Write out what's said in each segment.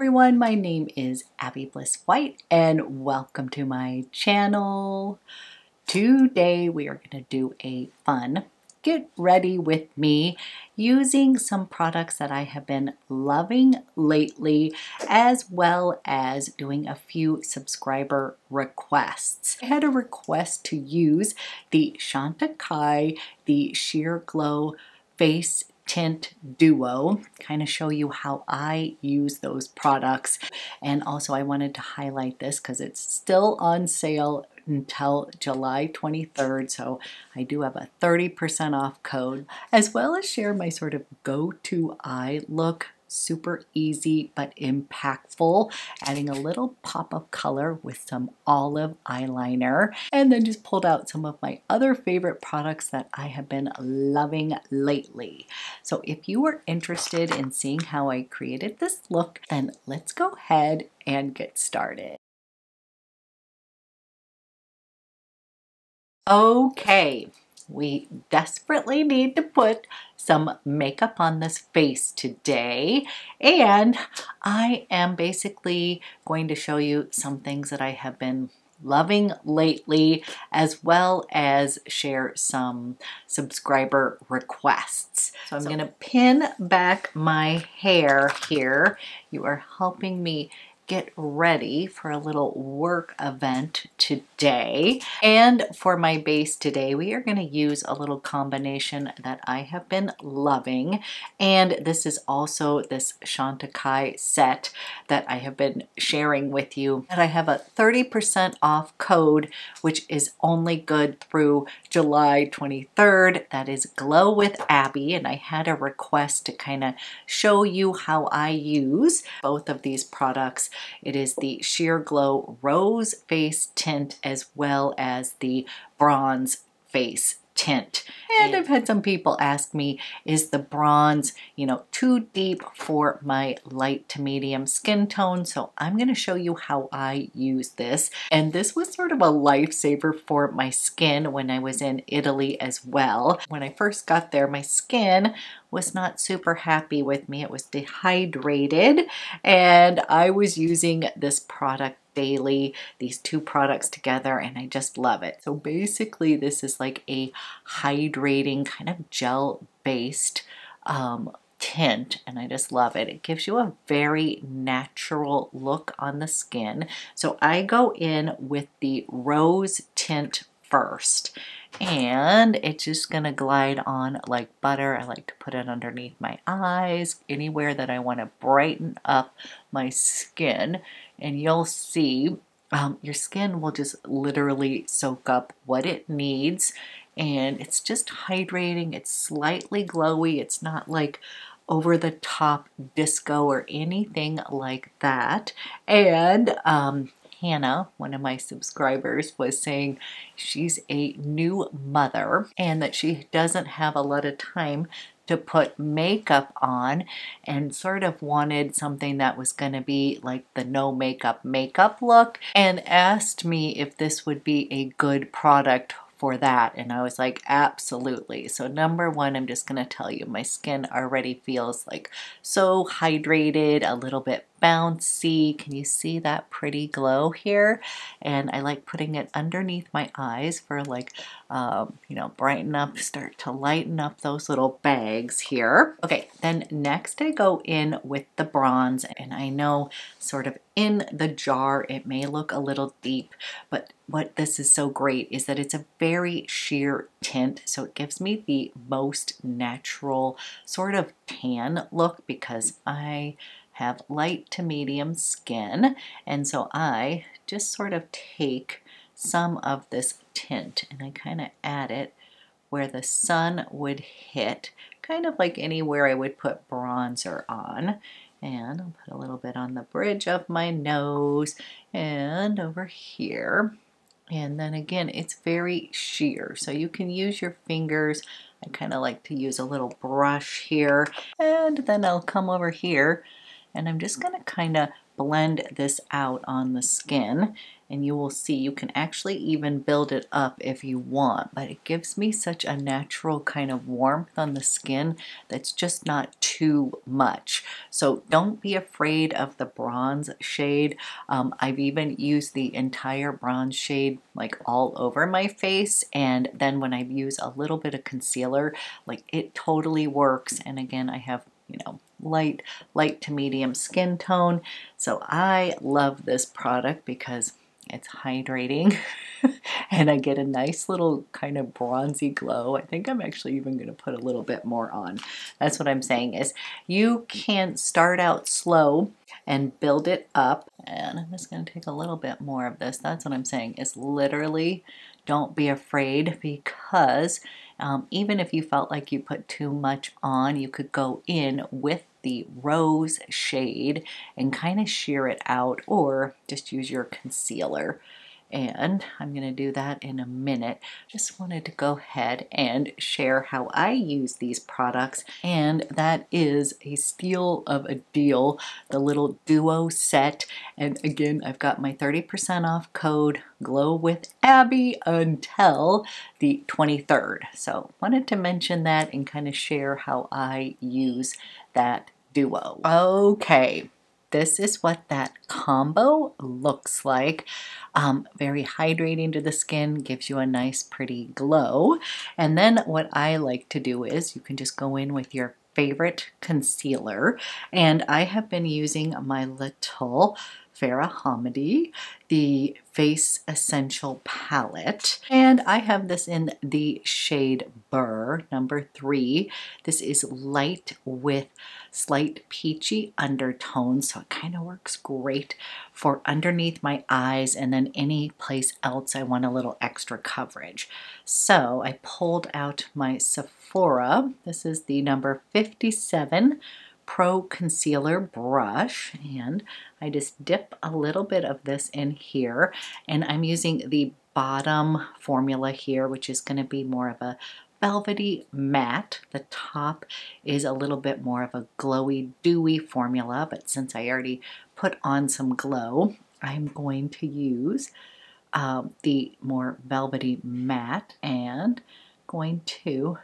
Everyone, my name is Abby Bliss White and welcome to my channel. Today we are going to do a fun get ready with me using some products that I have been loving lately, as well as doing a few subscriber requests. I had a request to use the CHANTECAILLE, the Sheer Glow Face Tint Duo, kind of show you how I use those products. And also I wanted to highlight this because it's still on sale until July 23rd, so I do have a 30% off code, as well as share my sort of go-to eye look. Super easy but impactful, adding a little pop of color with some olive eyeliner, and then just pulled out some of my other favorite products that I have been loving lately. So if you are interested in seeing how I created this look, then let's go ahead and get started. Okay, we desperately need to put some makeup on this face today, and I am basically going to show you some things that I have been loving lately, as well as share some subscriber requests. So I'm going to pin back my hair here. You are helping me get ready for a little work event today. And for my base today, we are going to use a little combination that I have been loving. And this is also this CHANTECAILLE set that I have been sharing with you. And I have a 30% off code, which is only good through July 23rd. That is Glow with Abby. And I had a request to kind of show you how I use both of these products. It is the Sheer Glow Rose Face Tint as well as the Bronze Face Tint. And I've had some people ask me, is the bronze, too deep for my light to medium skin tone? So I'm going to show you how I use this. And this was sort of a lifesaver for my skin when I was in Italy as well. When I first got there, my skin was not super happy with me. It was dehydrated, and I was using this product daily, these two products together, and I just love it. So basically this is like a hydrating kind of gel based tint, and I just love it. It gives you a very natural look on the skin. So I go in with the rose tint first, and it's just gonna glide on like butter. I like to put it underneath my eyes, anywhere that I want to brighten up my skin, and you'll see your skin will just literally soak up what it needs, and it's just hydrating. It's slightly glowy. It's not like over the top disco or anything like that. And Hannah, one of my subscribers, was saying she's a new mother and that she doesn't have a lot of time to put makeup on, and sort of wanted something that was going to be like the no makeup look, and asked me if this would be a good product for that. And I was like, absolutely. So number one, I'm just going to tell you, my skin already feels like so hydrated, a little bit bouncy. Can you see that pretty glow here? And I like putting it underneath my eyes for like, brighten up, start to lighten up those little bags here. Okay, then next I go in with the bronze, and I know sort of in the jar it may look a little deep, but what this is so great is that it's a very sheer tint, so it gives me the most natural sort of tan look because I have light to medium skin, and so I just sort of take some of this tint and I kind of add it where the sun would hit, kind of like anywhere I would put bronzer on. And I'll put a little bit on the bridge of my nose and over here. And then again, it's very sheer, so you can use your fingers. I kind of like to use a little brush here, and then I'll come over here and I'm just going to kind of blend this out on the skin, and you will see you can actually even build it up if you want, but it gives me such a natural kind of warmth on the skin that's just not too much. So don't be afraid of the bronze shade. I've even used the entire bronze shade like all over my face, and then when I use a little bit of concealer, like it totally works. And again, I have, you know, light to medium skin tone, so I love this product because it's hydrating and I get a nice little kind of bronzy glow. I think I'm actually even going to put a little bit more on. That's what I'm saying, is you can start out slow and build it up. And I'm just going to take a little bit more of this. That's what I'm saying, is literally don't be afraid, because even if you felt like you put too much on, you could go in with the rose shade and kind of sheer it out, or just use your concealer. And I'm going to do that in a minute. Just wanted to go ahead and share how I use these products, and that is a steal of a deal, the little duo set. And again, I've got my 30% off code Glow with Abby until the 23rd. So wanted to mention that and kind of share how I use that duo. Okay. This is what that combo looks like. Very hydrating to the skin, gives you a nice pretty glow. And then what I like to do is you can just go in with your favorite concealer. And I have been using my little FARA HOMIDI, the Face Essential Palette. And I have this in the shade Burr, number 3. This is light with slight peachy undertones, so it kind of works great for underneath my eyes and then any place else I want a little extra coverage. So I pulled out my Sephora. This is the number 57 Pro Concealer brush, and I just dip a little bit of this in here, and I'm using the bottom formula here, which is going to be more of a velvety matte. The top is a little bit more of a glowy, dewy formula, but since I already put on some glow, I'm going to use the more velvety matte, and going to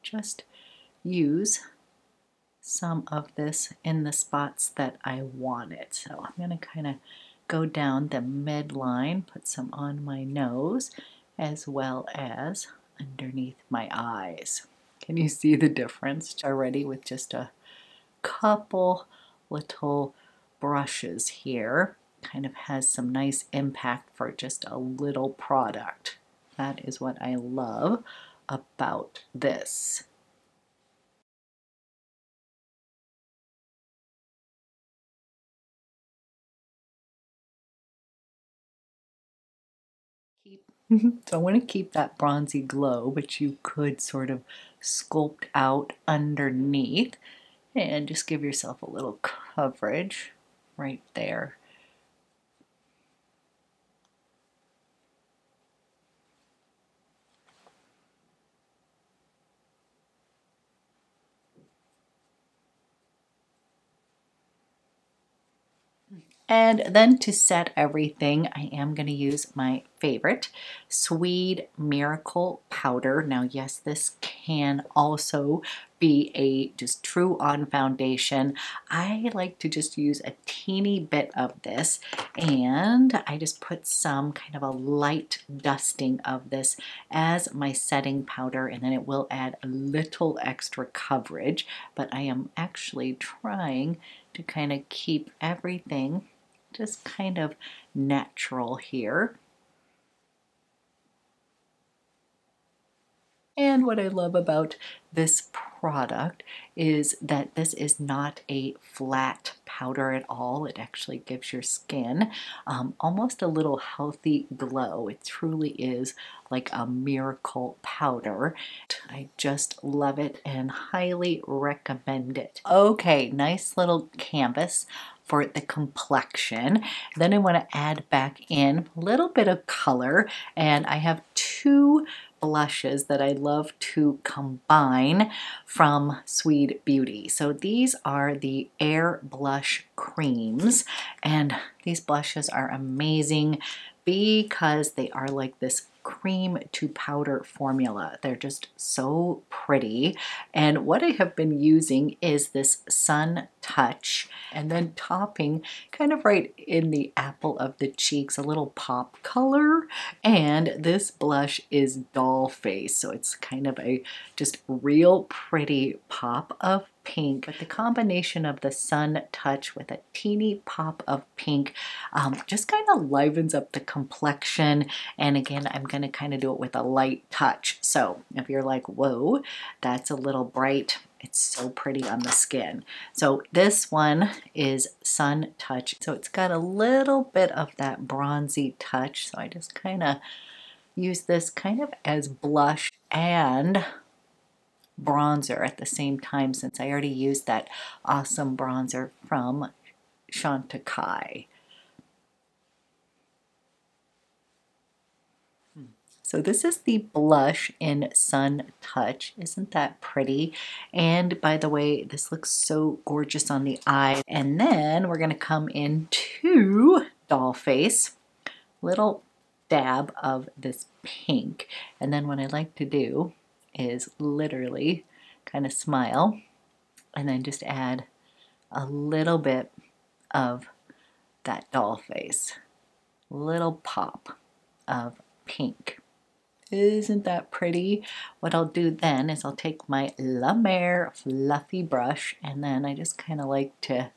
just use some of this in the spots that I want it. So I'm going to kind of go down the midline, put some on my nose, as well as underneath my eyes. Can you see the difference already with just a couple little brushes here? Kind of has some nice impact for just a little product. That is what I love about this. So I want to keep that bronzy glow, but you could sort of sculpt out underneath and just give yourself a little coverage right there. And then to set everything, I am going to use my favorite SWEED Miracle Powder. Now, yes, this can also be a just true on foundation. I like to just use a teeny bit of this, and I just put some kind of a light dusting of this as my setting powder, and then it will add a little extra coverage, but I am actually trying to kind of keep everything just kind of natural here. And what I love about this product is that this is not a flat powder at all. It actually gives your skin almost a little healthy glow. It truly is like a miracle powder. I just love it and highly recommend it. Okay, nice little canvas for the complexion. Then I want to add back in a little bit of color, and I have two blushes that I love to combine from SWEED Beauty. So these are the Air Blush Creams, and these blushes are amazing because they are like this cream to powder formula. They're just so pretty. And what I have been using is this SUNTOUCH, and then topping kind of right in the apple of the cheeks, a little pop color. And this blush is Doll Face, so it's kind of a just real pretty pop of pink, but the combination of the SUNTOUCH with a teeny pop of pink just kind of livens up the complexion. And again, I'm going to kind of do it with a light touch. So if you're like, whoa, that's a little bright, it's so pretty on the skin. So this one is SUNTOUCH. So it's got a little bit of that bronzy touch. So I just kind of use this kind of as blush and bronzer at the same time, since I already used that awesome bronzer from CHANTECAILLE. So this is the blush in SUNTOUCH. Isn't that pretty? And by the way, this looks so gorgeous on the eye. And then we're going to come into Doll Face, little dab of this pink. And then what I like to do is literally kind of smile and then just add a little bit of that doll face, little pop of pink. Isn't that pretty? What I'll do then is I'll take my La Mer fluffy brush, and then I just kind of like to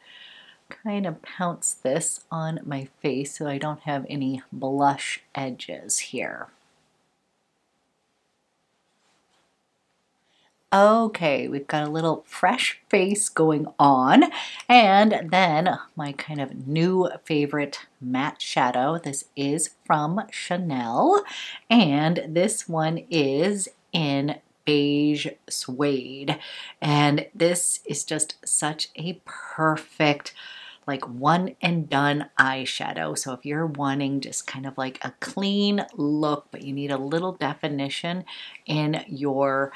kind of pounce this on my face so I don't have any blush edges here. Okay, we've got a little fresh face going on, and then my kind of new favorite matte shadow. This is from Chanel, and this one is in beige suede, and this is just such a perfect like one and done eyeshadow. So if you're wanting just kind of like a clean look, but you need a little definition in your,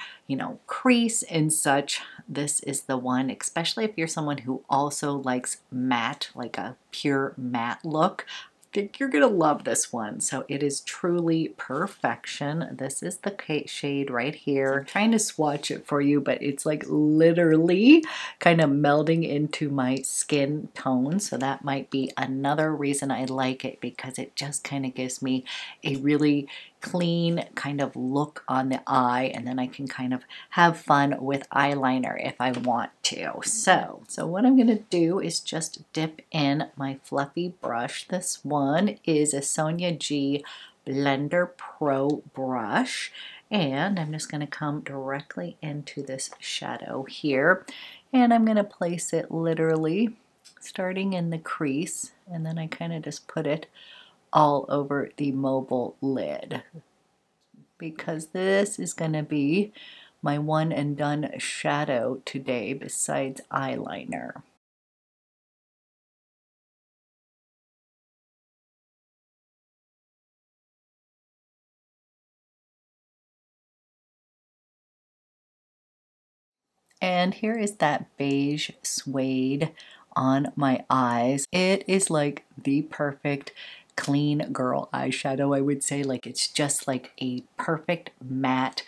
crease and such, this is the one, especially if you're someone who also likes matte, like a pure matte look. I think you're gonna love this one. So it is truly perfection. This is the shade right here. I'm trying to swatch it for you, but it's like literally kind of melding into my skin tone. So that might be another reason I like it, because it just kind of gives me a really clean kind of look on the eye, and then I can kind of have fun with eyeliner if I want to. So what I'm going to do is just dip in my fluffy brush. This one is a Sonia G Blender Pro brush, and I'm just going to come directly into this shadow here, and I'm going to place it literally starting in the crease, and then I kind of just put it all over the mobile lid, because this is going to be my one and done shadow today besides eyeliner. And here is that beige suede on my eyes. It is like the perfect clean girl eyeshadow, I would say. Like, it's just like a perfect matte,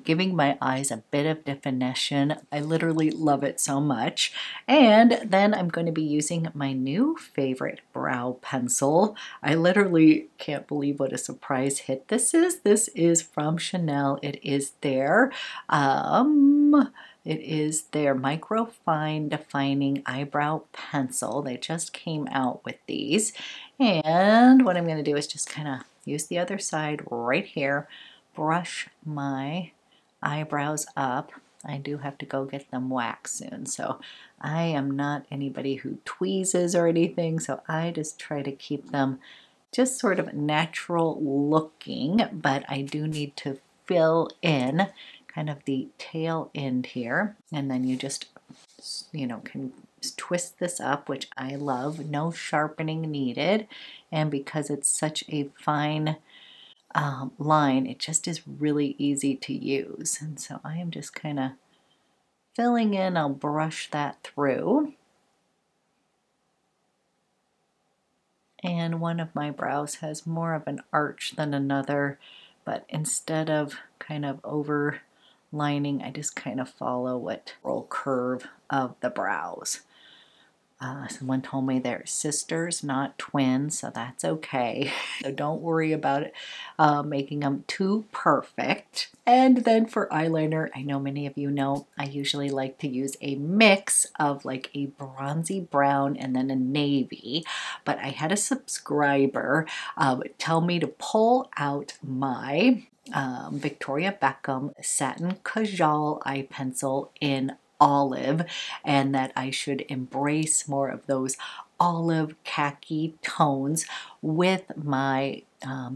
giving my eyes a bit of definition. I literally love it so much. And then I'm going to be using my new favorite brow pencil. I literally can't believe what a surprise hit this is. This is from Chanel. It is their Microfine Defining Eyebrow Pencil. They just came out with these. And what I'm going to do is just kind of use the other side right here, brush my eyebrows up. I do have to go get them waxed soon, so I am not anybody who tweezes or anything, so I just try to keep them just sort of natural looking, but I do need to fill in kind of the tail end here, and then you just, can twist this up, which I love. No sharpening needed, and because it's such a fine line, it just is really easy to use. And so I am just kind of filling in. I'll brush that through. And one of my brows has more of an arch than another, but instead of kind of overlining, I just kind of follow what roll curve of the brows. Someone told me they're sisters, not twins, so that's okay. So don't worry about it making them too perfect. And then for eyeliner, I know many of you know, I usually like to use a mix of like a bronzy brown and then a navy. But I had a subscriber tell me to pull out my Victoria Beckham Satin Kajal eye pencil in olive, and that I should embrace more of those olive khaki tones with my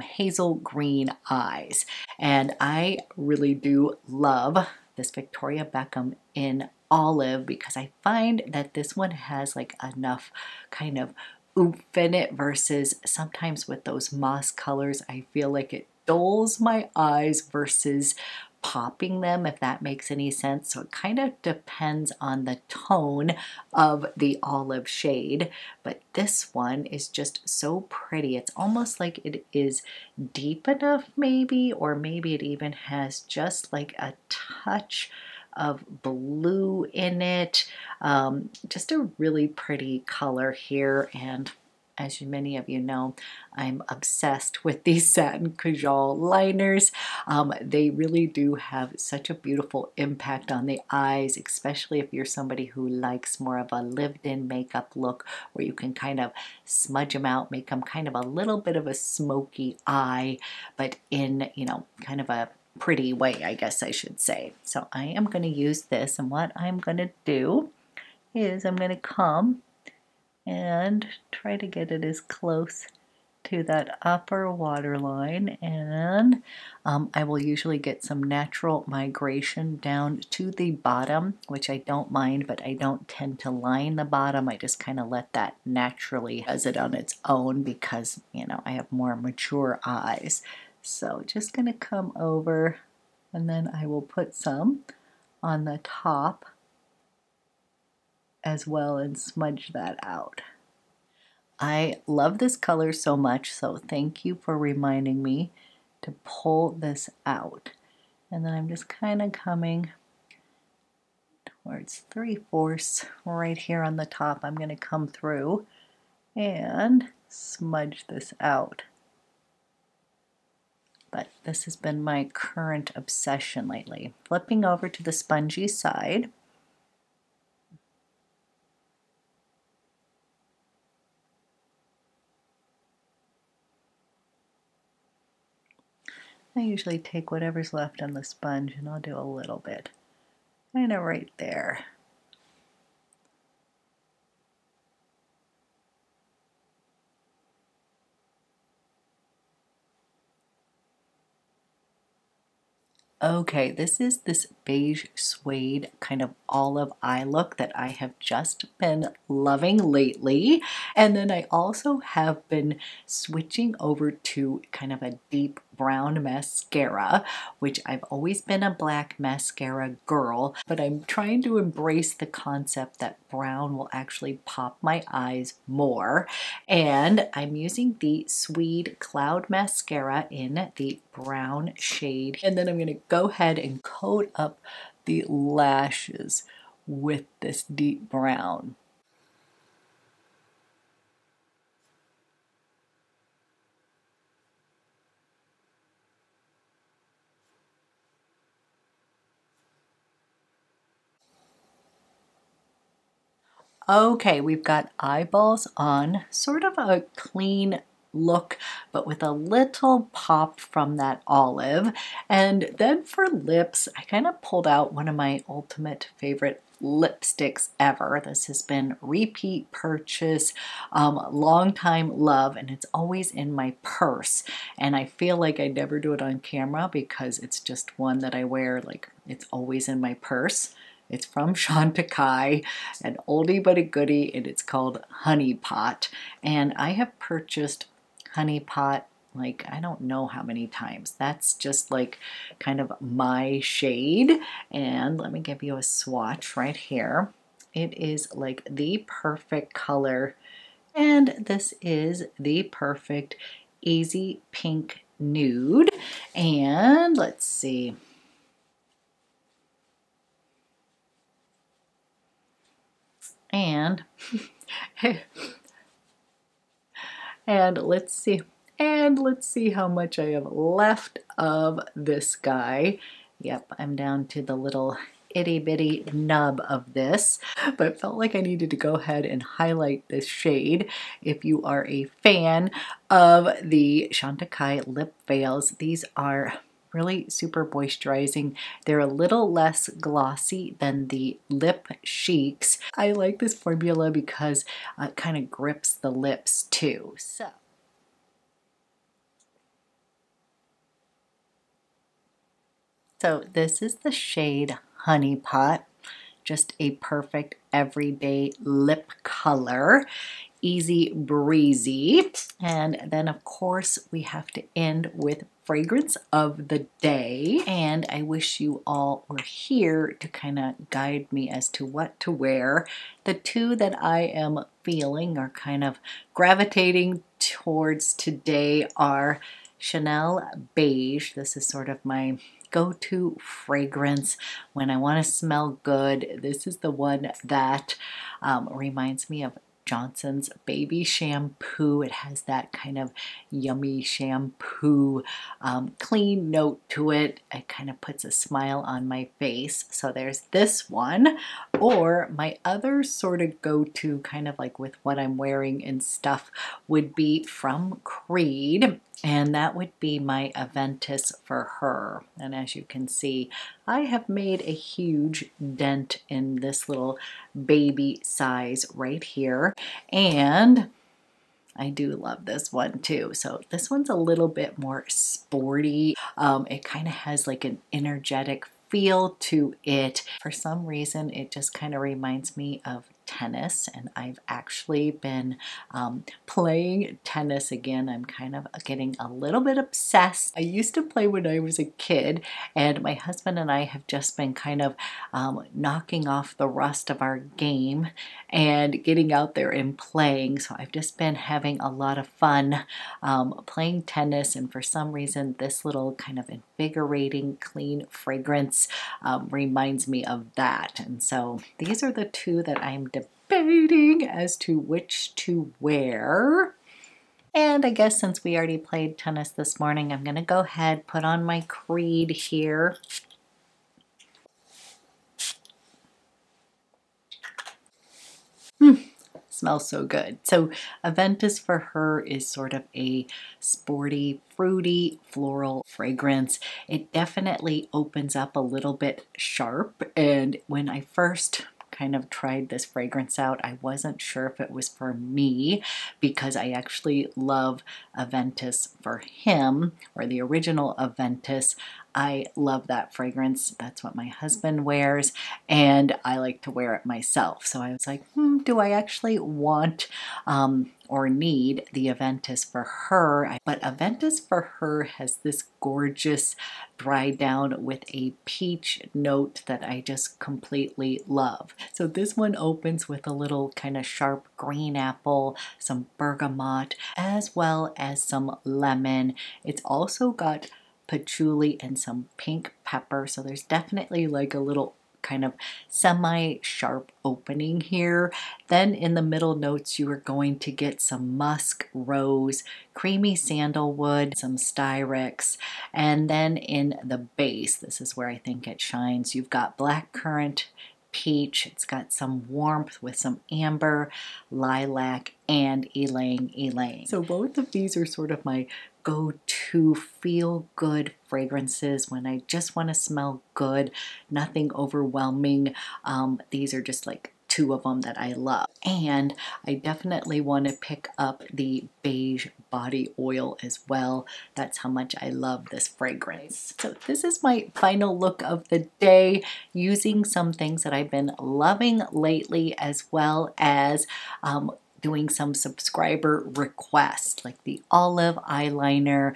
hazel green eyes. And I really do love this Victoria Beckham in olive because I find that this one has like enough kind of oomph in it versus sometimes with those moss colors I feel like it dulls my eyes versus popping them, if that makes any sense. So it kind of depends on the tone of the olive shade, but this one is just so pretty. It's almost like it is deep enough maybe, or maybe it even has just like a touch of blue in it. Just a really pretty color here. And as many of you know, I'm obsessed with these Satin Kajal liners. They really do have such a beautiful impact on the eyes, especially if you're somebody who likes more of a lived-in makeup look where you can kind of smudge them out, make them kind of a little bit of a smoky eye, but in, you know, kind of a pretty way, I guess I should say. So I am going to use this, and what I'm going to do is I'm going to come and try to get it as close to that upper waterline, and I will usually get some natural migration down to the bottom, which I don't mind, but I don't tend to line the bottom. I just kind of let that naturally does it on its own because, you know, I have more mature eyes. So just going to come over, and then I will put some on the top as well and smudge that out. I love this color so much, so thank you for reminding me to pull this out. And then I'm just kind of coming towards 3/4 right here on the top. I'm going to come through and smudge this out. But this has been my current obsession lately. Flipping over to the spongy side. I usually take whatever's left on the sponge and I'll do a little bit, kind of right there. Okay, this is this beige suede kind of olive eye look that I have just been loving lately. And then I also have been switching over to kind of a deep brown mascara, which I've always been a black mascara girl, but I'm trying to embrace the concept that brown will actually pop my eyes more. And I'm using the SWEED Cloud Mascara in the brown shade. And then I'm going to go ahead and coat up the lashes with this deep brown. Okay, we've got eyeballs on, sort of a clean look, but with a little pop from that olive. And then for lips, I kind of pulled out one of my ultimate favorite lipsticks ever. This has been repeat purchase, long time love, and it's always in my purse. And I feel like I never do it on camera because it's just one that I wear, like it's always in my purse. It's from CHANTECAILLE, an oldie but a goodie, and it's called Honey Pot. And I have purchased Honey Pot like, I don't know how many times. That's just like kind of my shade. And let me give you a swatch right here. It is like the perfect color. And this is the perfect Easy Pink Nude. And let's see. And and let's see. And let's see how much I have left of this guy. Yep, I'm down to the little itty bitty nub of this, but felt like I needed to go ahead and highlight this shade. If you are a fan of the Chantecaille lip veils, these are really super moisturizing. They're a little less glossy than the Lip Chics. I like this formula because it kind of grips the lips too. So this is the shade Honey Pot, just a perfect everyday lip color, easy breezy. And then of course we have to end with fragrance of the day. And I wish you all were here to kind of guide me as to what to wear. The two that I am feeling or kind of gravitating towards today are Chanel Beige. This is sort of my go-to fragrance when I want to smell good. This is the one that reminds me of Johnson's baby shampoo. It has that kind of yummy shampoo clean note to it. It kind of puts a smile on my face. So there's this one. Or my other sort of go-to, kind of like with what I'm wearing and stuff, would be from Creed. And that would be my Aventus for Her. And as you can see, I have made a huge dent in this little baby size right here. And I do love this one too. So this one's a little bit more sporty. It kind of has like an energetic feel to it. For some reason, it just kind of reminds me of tennis, and I've actually been playing tennis again. I'm kind of getting a little bit obsessed. I used to play when I was a kid, and my husband and I have just been kind of knocking off the rust of our game and getting out there and playing. So I've just been having a lot of fun playing tennis, and for some reason this little kind of invigorating clean fragrance reminds me of that. And so these are the two that I'm debating as to which to wear. And I guess since we already played tennis this morning, I'm going to go ahead, put on my Creed here. Smells so good. So Aventus for Her is sort of a sporty, fruity, floral fragrance. It definitely opens up a little bit sharp, and when I first kind of tried this fragrance out, I wasn't sure if it was for me because I actually love Aventus for Him, or the original Aventus. I love that fragrance. That's what my husband wears, and I like to wear it myself. So I was like, do I actually want or need the Aventus for Her? But Aventus for Her has this gorgeous dry down with a peach note that I just completely love. So this one opens with a little kind of sharp green apple, some bergamot, as well as some lemon. It's also got patchouli and some pink pepper, so there's definitely like a little kind of semi-sharp opening here. Then in the middle notes you are going to get some musk, rose, creamy sandalwood, some styrex, and then in the base, this is where I think it shines, you've got blackcurrant, peach, it's got some warmth with some amber, lilac, and ylang ylang. So both of these are sort of my go-to feel-good fragrances when I just want to smell good, nothing overwhelming. These are just like two of them that I love. And I definitely want to pick up the beige body oil as well. That's how much I love this fragrance. So this is my final look of the day, using some things that I've been loving lately, as well as doing some subscriber requests, like the olive eyeliner,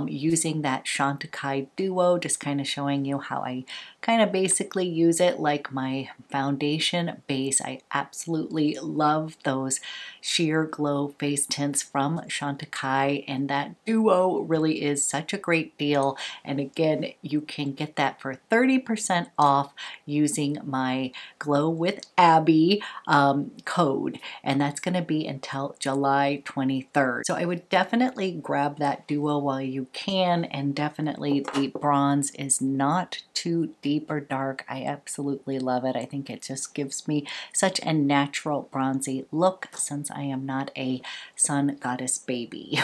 using that Chantecaille Duo, just kind of showing you how I kind of basically use it like my foundation base. I absolutely love those sheer glow face tints from Chantecaille, and that duo really is such a great deal. And again, you can get that for 30% off using my Glow with Abby code, and that's going to be until July 23rd. So I would definitely grab that duo while you can, and definitely the bronze is not too deep or dark. I absolutely love it. I think it just gives me such a natural bronzy look since I am not a sun goddess baby.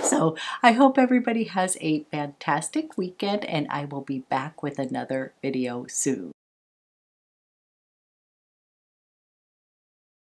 So I hope everybody has a fantastic weekend, and I will be back with another video soon.